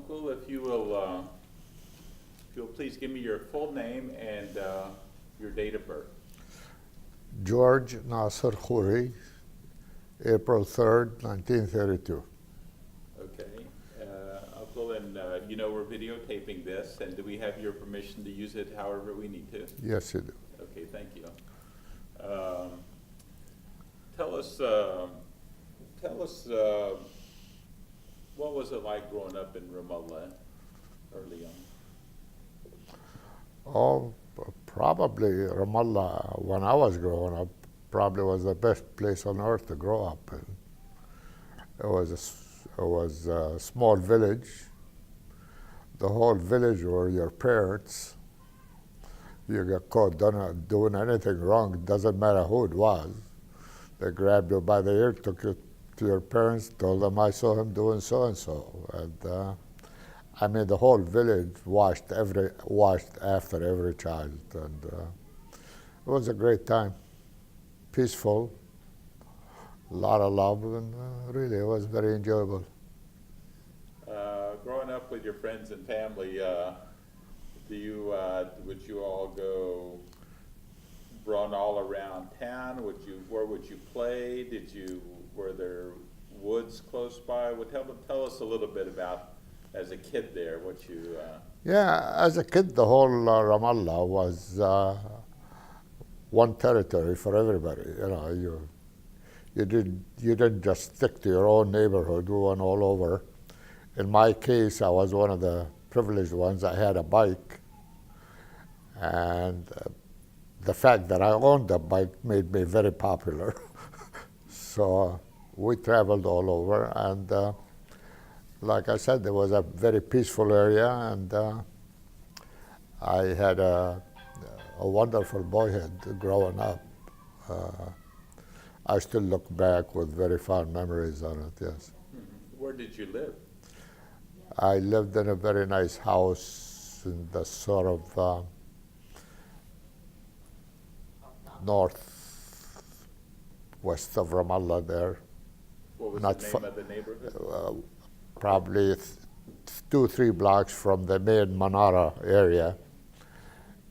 Uncle, if you'll please give me your full name and your date of birth. George Nasser Khoury, April 3rd, 1932. Okay. Uncle, and you know we're videotaping this, and do we have your permission to use it however we need to? Yes, you do. Okay, thank you. Tell us, what was it like growing up in Ramallah early on? Oh, probably Ramallah, when I was growing up, probably was the best place on earth to grow up in. It was a small village. The whole village were your parents. You got caught doing anything wrong, it doesn't matter who it was. They grabbed you by the ear, took you to your parents, told them I saw him doing so and so. And I mean, the whole village watched after every child, and it was a great time. Peaceful, a lot of love, and really it was very enjoyable. Growing up with your friends and family, would you all go run all around town? Where would you play? Were there woods close by? Tell us a little bit about, as a kid there, what you... Yeah, as a kid, the whole Ramallah was one territory for everybody. You know, you didn't just stick to your own neighborhood. You went all over. In my case, I was one of the privileged ones. I had a bike, and the fact that I owned a bike made me very popular. So we traveled all over, and like I said, it was a very peaceful area, and I had a wonderful boyhood growing up. I still look back with very fond memories on it, yes. Where did you live? I lived in a very nice house in the sort of northwest of Ramallah there. What was the name of the neighborhood? Probably 2-3 blocks from the main Manara area.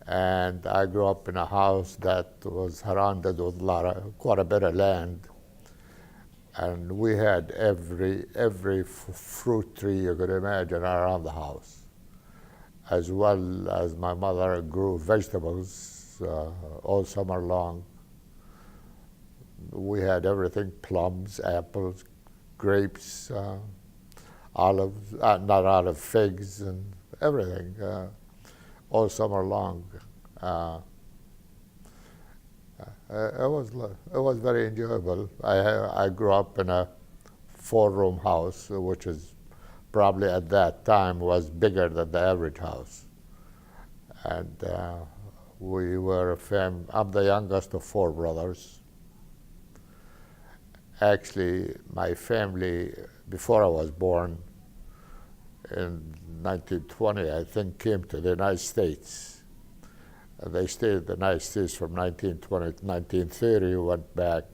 And I grew up in a house that was surrounded with quite a bit of land. And we had every fruit tree you could imagine around the house. As well as my mother grew vegetables all summer long. We had everything: plums, apples, grapes, figs, and everything, all summer long. It was very enjoyable. I grew up in a 4-room house, which is probably at that time was bigger than the average house. And we were I'm the youngest of 4 brothers. Actually, my family, before I was born, in 1920, I think, came to the United States. They stayed in the United States from 1920 to 1930, went back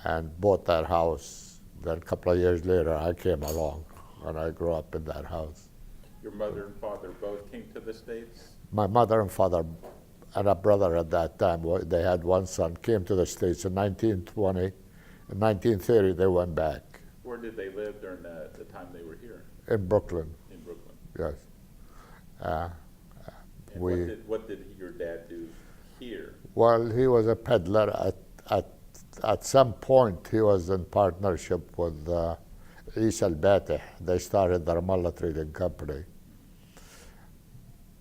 and bought that house. Then a couple of years later, I came along, and I grew up in that house. Your mother and father both came to the States? My mother and father and a brother at that time, they had one son, came to the States in 1920. In 1930, they went back. Where did they live during the time they were here? In Brooklyn. In Brooklyn. Yes. What did your dad do here? Well, he was a peddler. At some point, he was in partnership with Isa al-Batih. They started the Ramallah Trading Company.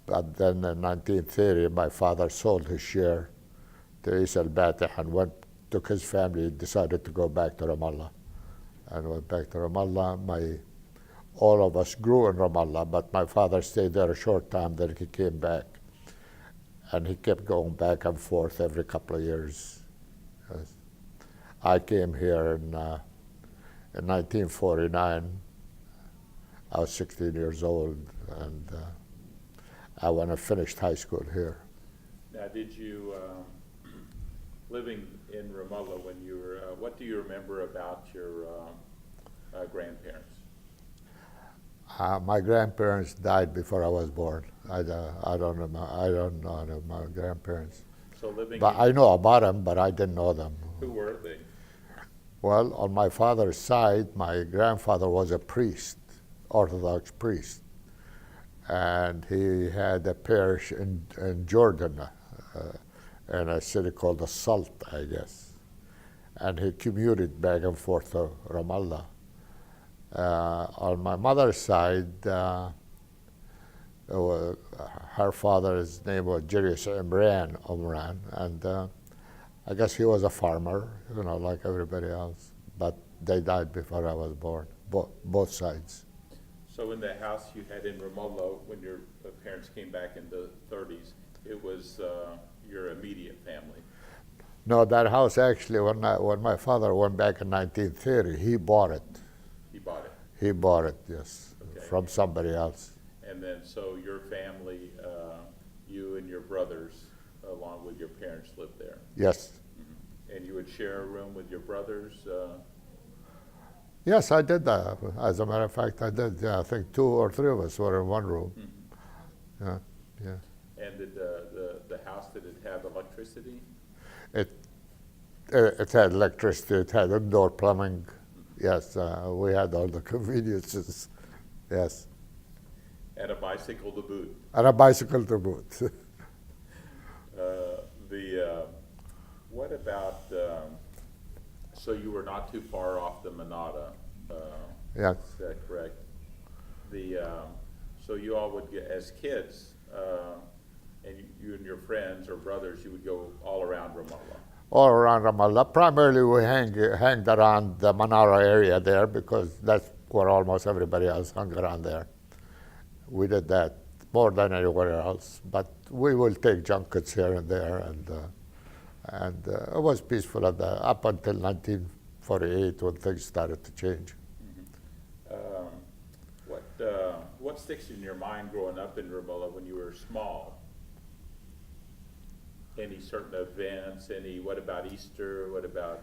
But then in 1930, my father sold his share to Isa al-Batih and took his family, decided to go back to Ramallah. And went back to Ramallah. All of us grew in Ramallah, but my father stayed there a short time, then he came back. And he kept going back and forth every couple of years. Yes. I came here in 1949. I was 16 years old, and I went and finished high school here. Now, did you, living in Ramallah when you were, what do you remember about your grandparents? My grandparents died before I was born. I don't know. I don't know my grandparents. So living But in, I know about them, but I didn't know them. who were they? Well, on my father's side, my grandfather was a priest, Orthodox priest, and he had a parish in Jordan, in a city called the Salt, I guess. And he commuted back and forth to Ramallah. On my mother's side, her father's name was Julius Umran, and I guess he was a farmer, like everybody else. But they died before I was born, both sides. So in the house you had in Ramallah, when your parents came back in the 30s, it was your immediate family? No, that house actually, when my father went back in 1930, he bought it. He bought it? He bought it, yes, Okay. from somebody else. And then, so your family, you and your brothers, along with your parents, lived there? Yes. Mm-hmm. And you would share a room with your brothers? Yes, I did that. As a matter of fact, I did. Yeah, I think 2 or 3 of us were in one room. Mm-hmm. Yeah. And did the house, did it have electricity? It had electricity. It had indoor plumbing. Yes, we had all the conveniences. Yes. And a bicycle to boot? And a bicycle to boot. What about, so you were not too far off the Manada? Yes. Is that correct? So you all would get, as kids, and you and your friends or brothers, you would go all around Ramallah? All around Ramallah. Primarily, we hanged around the Manara area there because that's where almost everybody else hung around there. We did that more than anywhere else, but we will take junkets here and there, and it was peaceful up until 1948 when things started to change. What sticks in your mind growing up in Ramallah when you were small? Any certain events? What about Easter? What about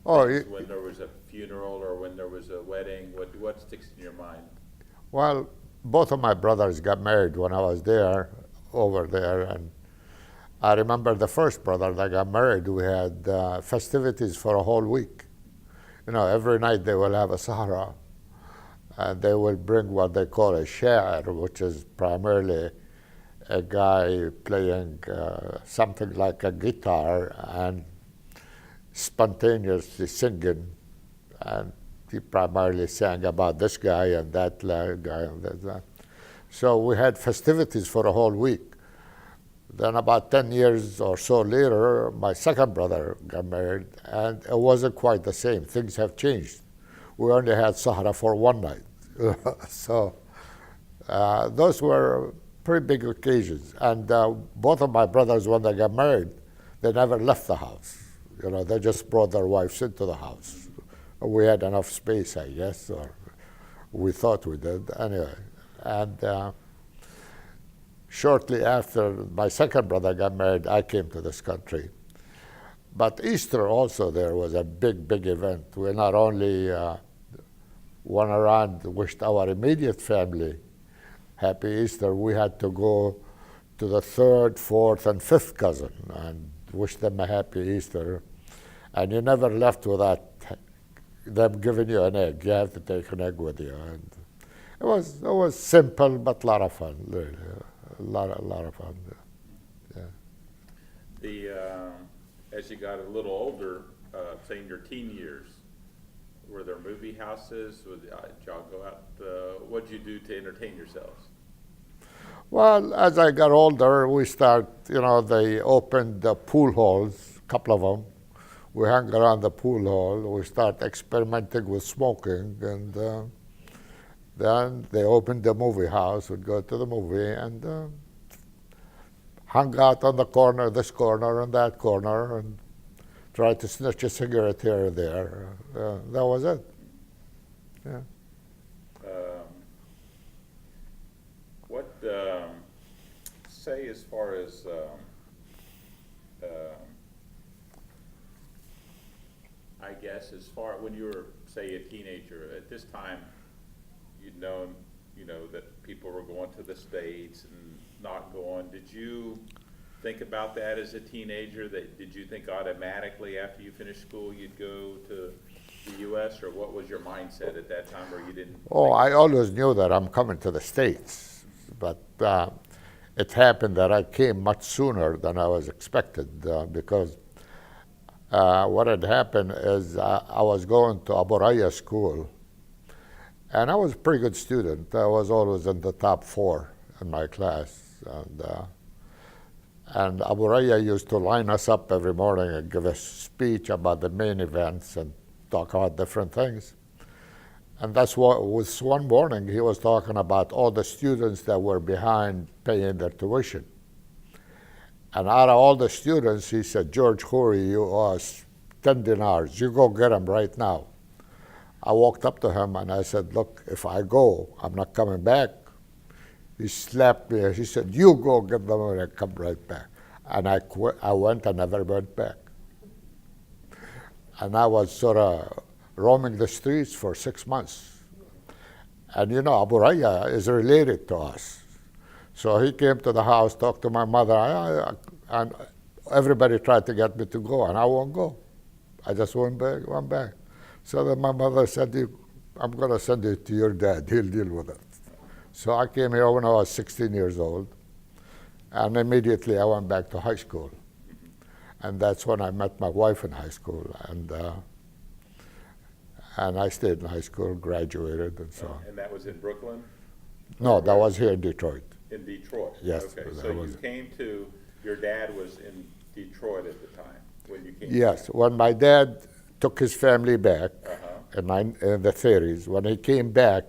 when there was a funeral or when there was a wedding? What sticks in your mind? Well, both of my brothers got married when I was over there, and I remember the first brother that got married, we had festivities for a whole week. Every night they will have a sahara, and they will bring what they call a sha'ir, which is primarily a guy playing something like a guitar and spontaneously singing, and he primarily sang about this guy and that guy and that. So we had festivities for a whole week. Then about 10 years or so later, my second brother got married, and it wasn't quite the same. Things have changed. We only had Sahara for one night. So those were pretty big occasions. And both of my brothers, when they got married, they never left the house. They just brought their wives into the house. We had enough space, I guess, or we thought we did. Anyway, and shortly after my second brother got married, I came to this country. But Easter also there was a big, big event. We not only went around, wished our immediate family Happy Easter, we had to go to the third, fourth, and fifth cousin and wish them a happy Easter. And you never left without them giving you an egg. You have to take an egg with you. And it was simple, but a lot of fun, really. A lot of fun. Yeah. As you got a little older, say in your teen years, were there movie houses? Did y'all go out? What did you do to entertain yourselves? Well, as I got older, they opened the pool halls, a couple of them. We hung around the pool hall. We started experimenting with smoking, and then they opened the movie house. We'd go to the movie and hung out on the corner, this corner and that corner, and try to snatch a cigarette here or there. That was it. Yeah. Say as far as I guess as far when you were, say, a teenager, at this time you'd known to the States and not going. Did you think about that as a teenager? Did you think automatically after you finished school you'd go to the U.S., or what was your mindset at that time, where you didn't? Oh, I always knew that I'm coming to the States, but it happened that I came much sooner than I was expected because what had happened is I was going to Abu Raya school, and I was a pretty good student. I was always in the top 4 in my class, and Abu Raya used to line us up every morning and give a speech about the main events and talk about different things. And that's what was one morning he was talking about all the students that were behind paying their tuition. And out of all the students, he said, George Khoury, you owe us 10 dinars. You go get them right now. I walked up to him and I said, look, if I go, I'm not coming back. He slapped me. He said, you go get them and I come right back. And I quit. I went and never went back. And I was sort of roaming the streets for 6 months. And you know, Abu Raya is related to us. So he came to the house, talked to my mother, and everybody tried to get me to go, and I won't go. I just went back. So then my mother said, I'm going to send it to your dad. He'll deal with it. So I came here when I was 16 years old, and immediately I went back to high school. And that's when I met my wife in high school, and I stayed in high school, graduated, and so on. And that was in Brooklyn? No, that was here in Detroit. In Detroit? Yes. Okay, so you came to, your dad was in Detroit at the time when you came? Yes, when my dad took his family back in the 30s, when he came back,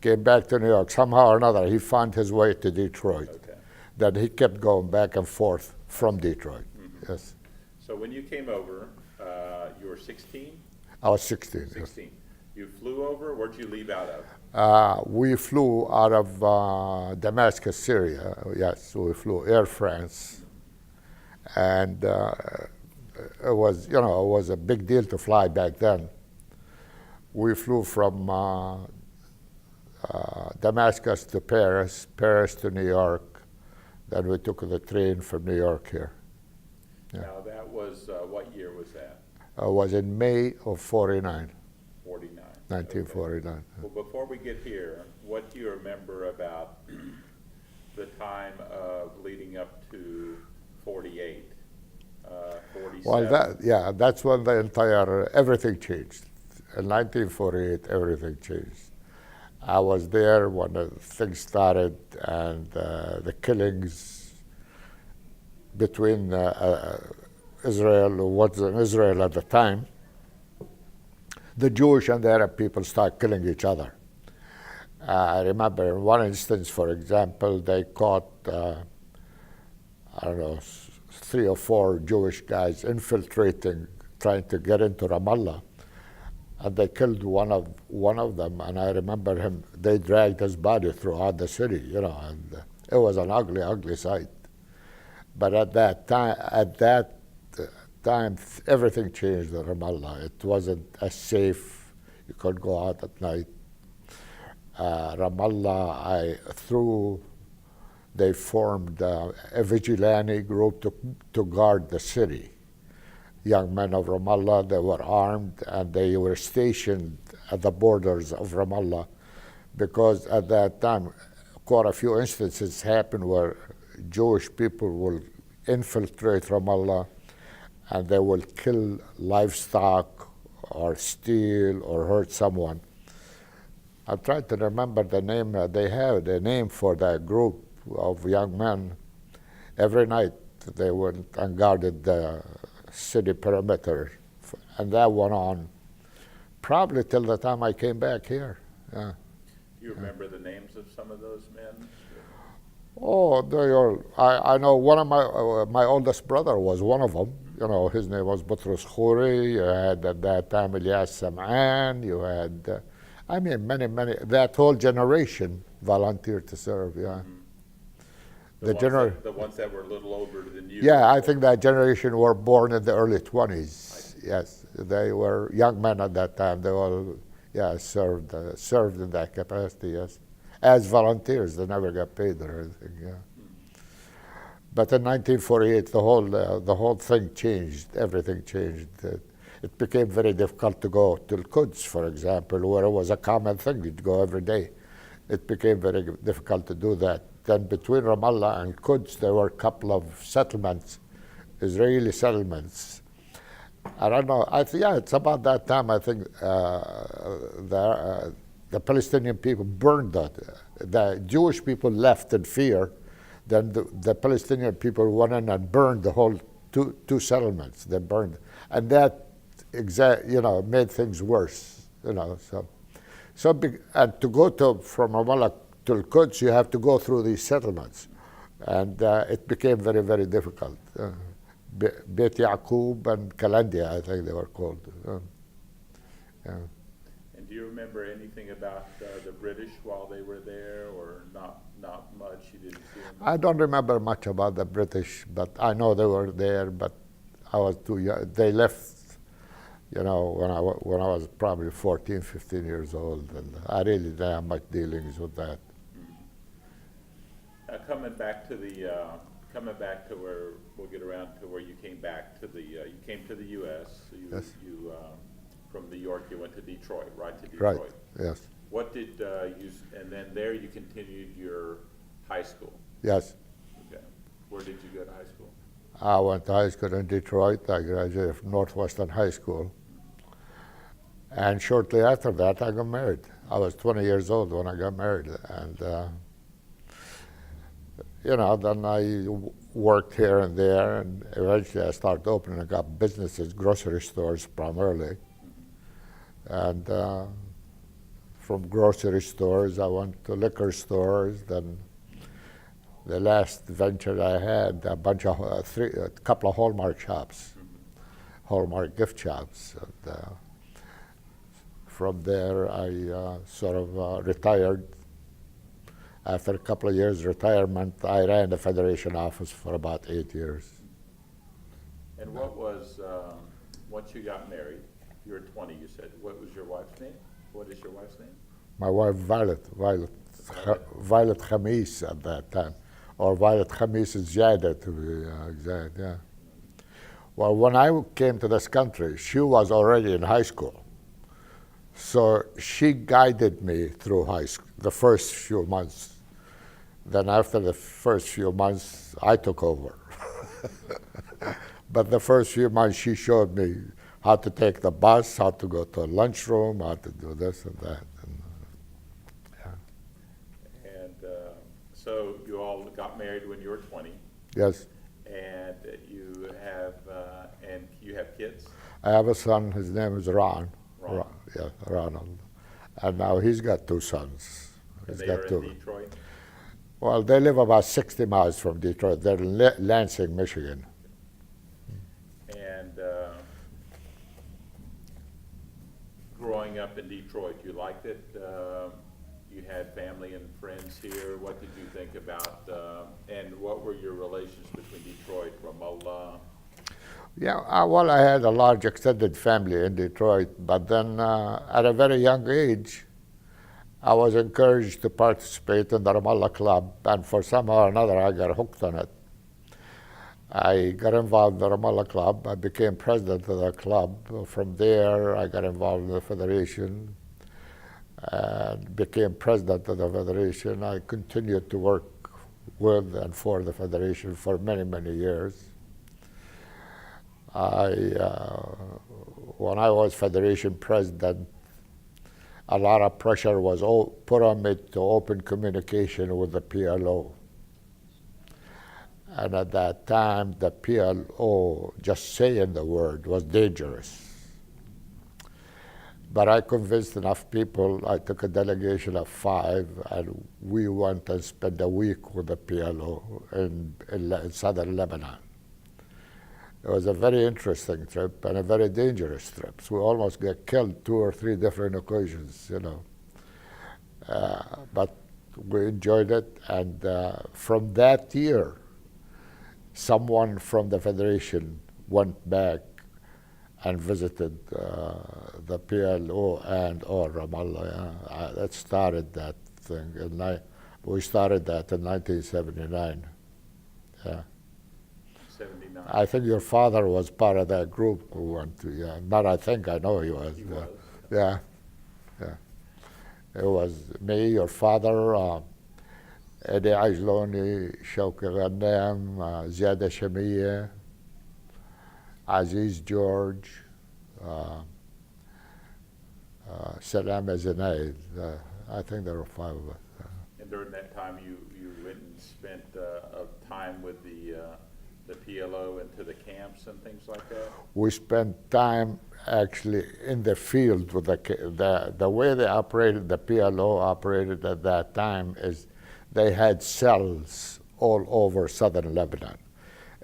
came back to New York, somehow or another, he found his way to Detroit. Okay. Then he kept going back and forth from Detroit, yes. So when you came over, you were 16? I was 16. 16. Yes. You flew over? Where'd you leave out of? We flew out of Damascus, Syria. Yes, we flew Air France, and it was a big deal to fly back then. We flew from Damascus to Paris, Paris to New York. Then we took the train from New York here. Yeah. Now that was what year was that? It was in May of 49. 49. 1949. Okay. Well, before we get here, what do you remember about the time of leading up to 48, 47? Well, that's when the entire, everything changed. In 1948, everything changed. I was there when things started, and the killings between Israel, who was in Israel at the time, the Jewish and the Arab people started killing each other. I remember in one instance, for example, they caught, 3 or 4 Jewish guys infiltrating, trying to get into Ramallah. And they killed one of them, and I remember him, they dragged his body throughout the city, and it was an ugly, ugly sight. But at that time, everything changed in Ramallah. It wasn't as safe. You could go out at night. Ramallah, they formed a vigilante group to guard the city. Young men of Ramallah, they were armed, and they were stationed at the borders of Ramallah, because at that time, quite a few instances happened where Jewish people will infiltrate Ramallah, and they will kill livestock or steal or hurt someone. I'm trying to remember the name. They have the name for that group of young men. Every night they went and guarded the city perimeter, and that went on probably till the time I came back here. Yeah. Do you remember the names of some of those men? Oh, they all. I know one of my oldest brother was one of them. His name was Boutros Khoury. You had at that time Ilyas Sam'an. You had, many. That whole generation volunteered to serve. Yeah. Mm-hmm. The ones that were a little older than you. Yeah, I think that generation were born in the early 20s. Yes, they were young men at that time. They all, served in that capacity. Yes, as volunteers. They never got paid or anything. Yeah. But in 1948, the whole thing changed. Everything changed. It became very difficult to go to Quds, for example, where it was a common thing. You'd go every day. It became very difficult to do that. Then between Ramallah and Quds, there were a couple of settlements, Israeli settlements. I don't know. Yeah, it's about that time. I think the Palestinian people burned that. The Jewish people left in fear. Then the Palestinian people went in and burned the whole two settlements. They burned, and that made things worse. And to go from Ramallah to Quds, you have to go through these settlements, and it became very, very difficult. Beit Yaqub and Kalandia, I think they were called. Yeah. And do you remember anything about the British while they were there, or not much? You didn't see them? I don't remember much about the British, but I know they were there, but I was too young. They left, when I was probably 14, 15 years old, and I really didn't have much dealings with that. Coming back to where we'll get around to where you came back to you came to the U.S. So Yes. you from New York you went to Detroit, right to Detroit. Right. Yes. What did and then there you continued your high school. Yes. Okay. Where did you go to high school? I went to high school in Detroit. I graduated from Northwestern High School. And shortly after that, I got married. I was 20 years old when I got married. And, then I worked here and there, and eventually I started opening up businesses, grocery stores primarily. And from grocery stores, I went to liquor stores. Then the last venture I had, a couple of Hallmark shops, Hallmark gift shops. And, from there, I sort of retired. After a couple of years retirement, I ran the Federation office for about 8 years. And once you got married, you were 20, you said. What was your wife's name? What is your wife's name? My wife, Violet Khamis at that time, or Violet Khamis Ziyada to be exact, yeah. Well, when I came to this country, she was already in high school. So she guided me through high school, the first few months. Then after the first few months, I took over. But the first few months, she showed me how to take the bus, how to go to a lunchroom, how to do this and that. And, And so you all got married when you were 20. yes. And you have kids? I have a son, his name is Ron. Ron. Yeah, Ronald. And now he's got two sons. And He's they got are two. in Detroit? Well, they live about 60 miles from Detroit. They're in Lansing, Michigan. And growing up in Detroit, you liked it? You had family and friends here. What did you think about, and what were your relations between Detroit, Ramallah? Yeah, well, I had a large extended family in Detroit, but then at a very young age, I was encouraged to participate in the Ramallah Club, and for somehow or another, I got hooked on it. I got involved in the Ramallah Club. I became president of the club. From there, I got involved in the federation and became president of the federation. I continued to work with and for the federation for many, many years. When I was federation president, a lot of pressure was put on me to open communication with the PLO. And at that time, the PLO, just saying the word, was dangerous. But I convinced enough people. I took a delegation of 5, and we went and spent a week with the PLO in southern Lebanon. It was a very interesting trip and a very dangerous trip. So we almost got killed 2 or 3 different occasions, But we enjoyed it, and from that year, someone from the Federation went back and visited the PLO and or Ramallah. That started that thing. And we started that in 1979. Yeah. 79. I think your father was part of that group who went to, yeah. Not I think, I know he was. He was. Yeah, yeah. It was me, your father, Eddie Ajloni, Shawki Ghannam, Ziada Shamiya, Aziz George, Salam Zunaid. I think there were 5 of us. And during that time, you went and spent time with the PLO into the camps and things like that? We spent time actually in the field with the way they operated, the PLO operated at that time is they had cells all over southern Lebanon.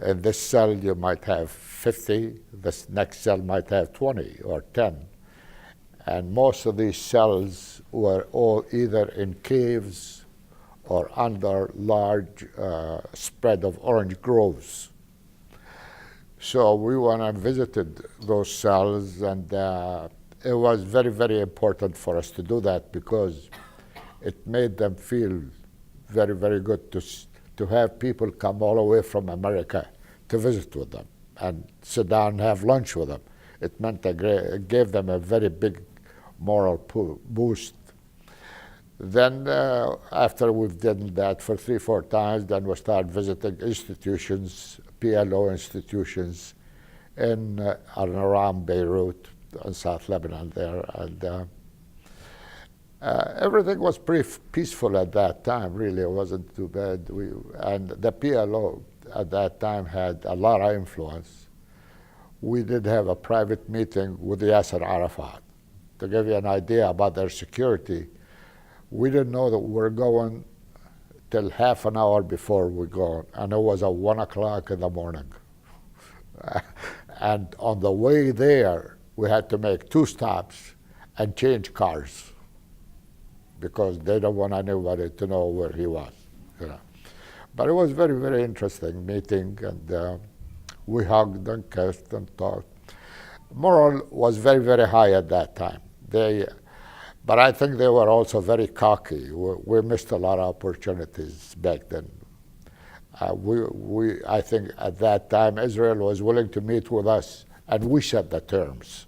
In this cell you might have 50, this next cell might have 20 or 10. And most of these cells were all either in caves or under large spread of orange groves. So we went and visited those cells, and it was very, very important for us to do that because it made them feel very, very good to have people come all the way from America to visit with them and sit down and have lunch with them. It meant it gave them a very big moral boost. Then after we've done that for 3-4 times, then we started visiting institutions, PLO institutions in and around Beirut and South Lebanon there. And everything was pretty peaceful at that time, really. It wasn't too bad. And the PLO at that time had a lot of influence. We did have a private meeting with Yasser Arafat. To give you an idea about their security, we didn't know that we were going till half an hour before we go, and it was at 1 o'clock in the morning. And on the way there, we had to make 2 stops and change cars because they don't want anybody to know where he was. You know. But it was very, very interesting meeting, and we hugged and kissed and talked. Morale was very, very high at that time. But I think they were also very cocky. We missed a lot of opportunities back then. I think at that time Israel was willing to meet with us, and we set the terms.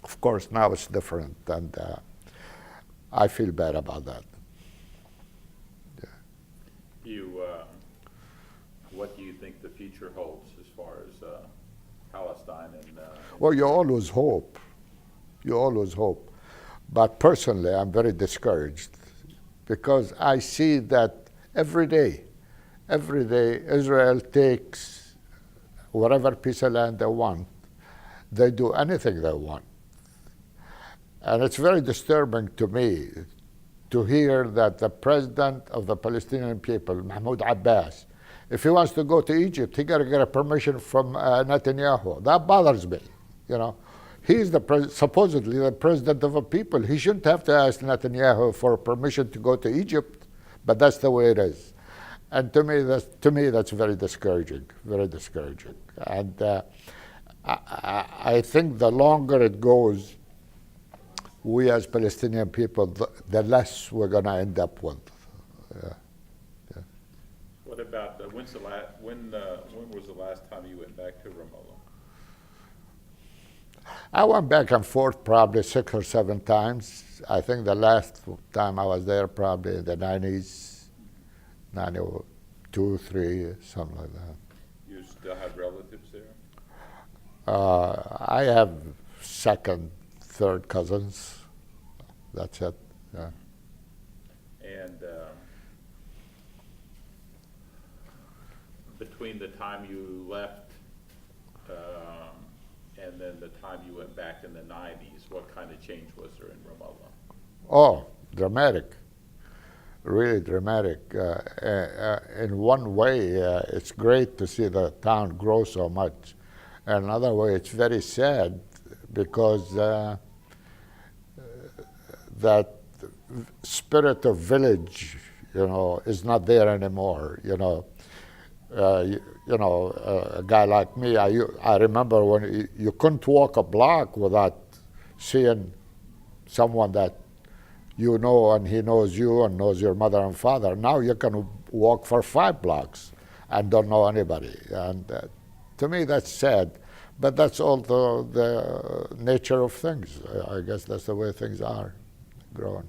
Of course, now it's different, and I feel bad about that. Yeah. What do you think the future holds as far as Palestine and? Well, you always hope. You always hope. But personally, I'm very discouraged because I see that every day Israel takes whatever piece of land they want. They do anything they want. And it's very disturbing to me to hear that the president of the Palestinian people, Mahmoud Abbas, if he wants to go to Egypt, he got to get a permission from Netanyahu. That bothers me, you know. He's supposedly the president of a people. He shouldn't have to ask Netanyahu for permission to go to Egypt, but that's the way it is. And to me, that's very discouraging, very discouraging. And I think the longer it goes, we as Palestinian people, the less we're going to end up with. Yeah. What about when was the last time you went back to Ramallah? I went back and forth probably 6 or 7 times. I think the last time I was there probably in the 90s, 92, 3, something like that. You still have relatives there? I have 2nd, 3rd cousins. That's it. Yeah. And between the time you left and then the time you went back in the 90s, what kind of change was there in Ramallah? Oh, dramatic. Really dramatic. In one way, it's great to see the town grow so much. Another way, it's very sad because that spirit of village, you know, is not there anymore. You know, a guy like me, I remember when you couldn't walk a block without seeing someone that you know, and he knows you and knows your mother and father. Now you can walk for 5 blocks and don't know anybody. And to me, that's sad. But that's all the nature of things. I guess that's the way things are growing.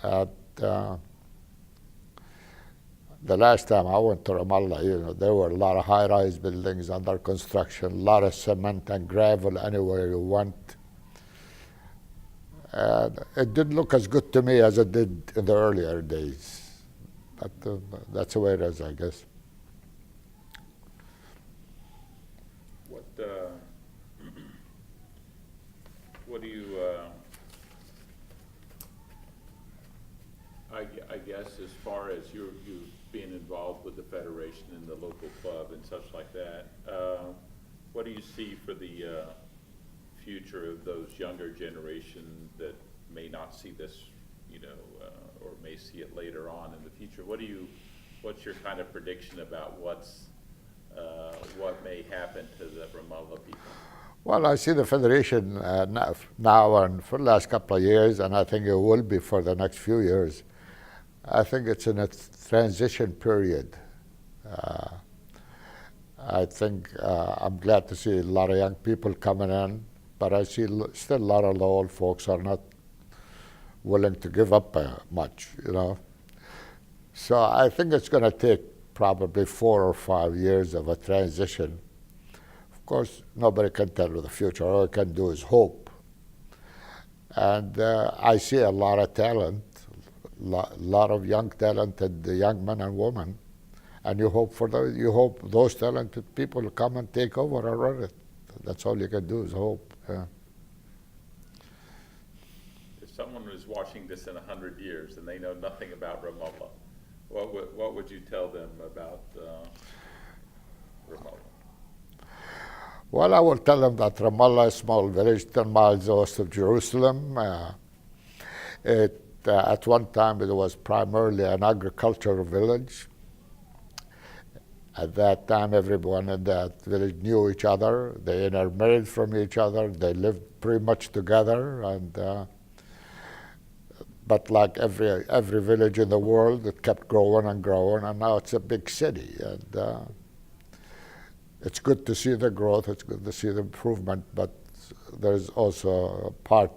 Yeah. The last time I went to Ramallah, there were a lot of high-rise buildings under construction, a lot of cement and gravel anywhere you went. And it didn't look as good to me as it did in the earlier days. But that's the way it is, I guess. What do you, I guess as far as you being involved with the Federation and the local club and such like that, what do you see for the future of those younger generation that may not see this, or may see it later on in the future? What's your kind of prediction about what may happen to the Ramallah people? Well, I see the Federation now and for the last couple of years, and I think it will be for the next few years. I think it's in a transition period. I think I'm glad to see a lot of young people coming in, but I see still a lot of the old folks are not willing to give up much, So I think it's going to take probably 4 or 5 years of a transition. Of course, nobody can tell you the future. All I can do is hope. And I see a lot of talent, a lot of young talented young men and women, and you hope those talented people come and take over and run it. That's all you can do is hope. Yeah. If someone was watching this in 100 years and they know nothing about Ramallah, what would you tell them about Ramallah? Well, I will tell them that Ramallah is a small village 10 miles west of Jerusalem. At one time, it was primarily an agricultural village. At that time, everyone in that village knew each other. They intermarried from each other. They lived pretty much together. But like every village in the world, it kept growing and growing, and now it's a big city. And it's good to see the growth. It's good to see the improvement. But there's also a part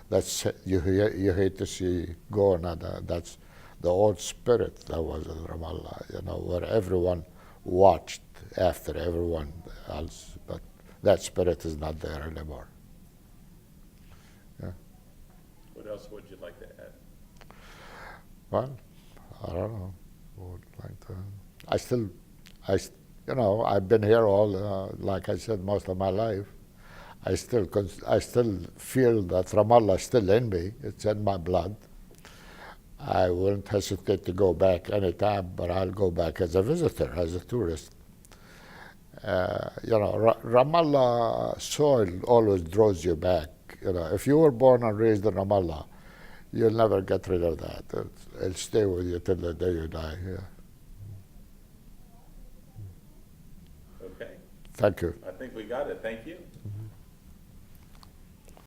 that's you hate to see going, and that's the old spirit that was in Ramallah, where everyone watched after everyone else. But that spirit is not there anymore. Yeah. What else would you like to add? Well, I don't know. Would like to. I've been here all, like I said, most of my life. I still feel that Ramallah is still in me. It's in my blood. I wouldn't hesitate to go back anytime, but I'll go back as a visitor, as a tourist. Ramallah soil always draws you back. If you were born and raised in Ramallah, you'll never get rid of that. It'll stay with you till the day you die. Yeah. Okay. Thank you. I think we got it. Thank you.